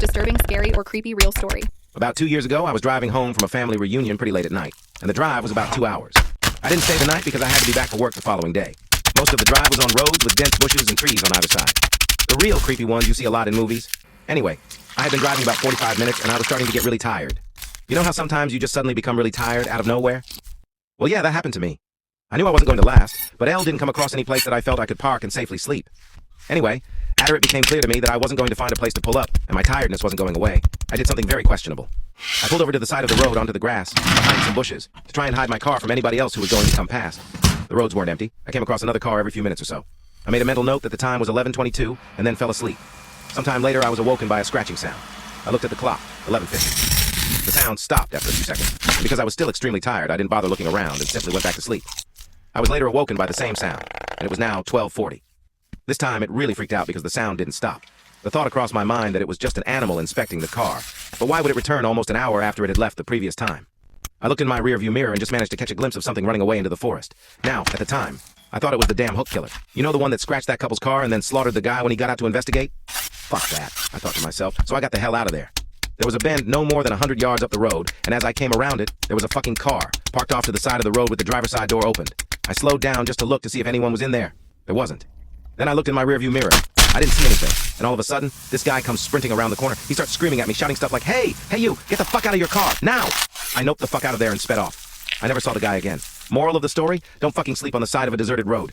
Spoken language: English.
most disturbing, scary, or creepy real story. About 2 years ago, I was driving home from a family reunion pretty late at night, and the drive was about 2 hours. I didn't stay the night because I had to be back for work the following day. Most of the drive was on roads with dense bushes and trees on either side. The real creepy ones you see a lot in movies. Anyway, I had been driving about 45 minutes, and I was starting to get really tired. You know how sometimes you just suddenly become really tired out of nowhere? Well, yeah, that happened to me. I knew I wasn't going to last, but Elle didn't come across any place that I felt I could park and safely sleep. Anyway, after it became clear to me that I wasn't going to find a place to pull up, and my tiredness wasn't going away, I did something very questionable. I pulled over to the side of the road onto the grass, behind some bushes, to try and hide my car from anybody else who was going to come past. The roads weren't empty. I came across another car every few minutes or so. I made a mental note that the time was 11:22, and then fell asleep. Sometime later, I was awoken by a scratching sound. I looked at the clock, 11:50. The sound stopped after a few seconds. And because I was still extremely tired, I didn't bother looking around and simply went back to sleep. I was later awoken by the same sound, and it was now 12:40. This time, it really freaked out because the sound didn't stop. The thought crossed my mind that it was just an animal inspecting the car. But why would it return almost an hour after it had left the previous time? I looked in my rearview mirror and just managed to catch a glimpse of something running away into the forest. Now, at the time, I thought it was the damn hook killer. You know, the one that scratched that couple's car and then slaughtered the guy when he got out to investigate? Fuck that, I thought to myself, so I got the hell out of there. There was a bend no more than 100 yards up the road, and as I came around it, there was a fucking car, parked off to the side of the road with the driver's side door opened. I slowed down just to look to see if anyone was in there. There wasn't. Then I looked in my rearview mirror. I didn't see anything, and all of a sudden, this guy comes sprinting around the corner. He starts screaming at me, shouting stuff like, "Hey, you, get the fuck out of your car, now!" I noped the fuck out of there and sped off. I never saw the guy again. Moral of the story, don't fucking sleep on the side of a deserted road.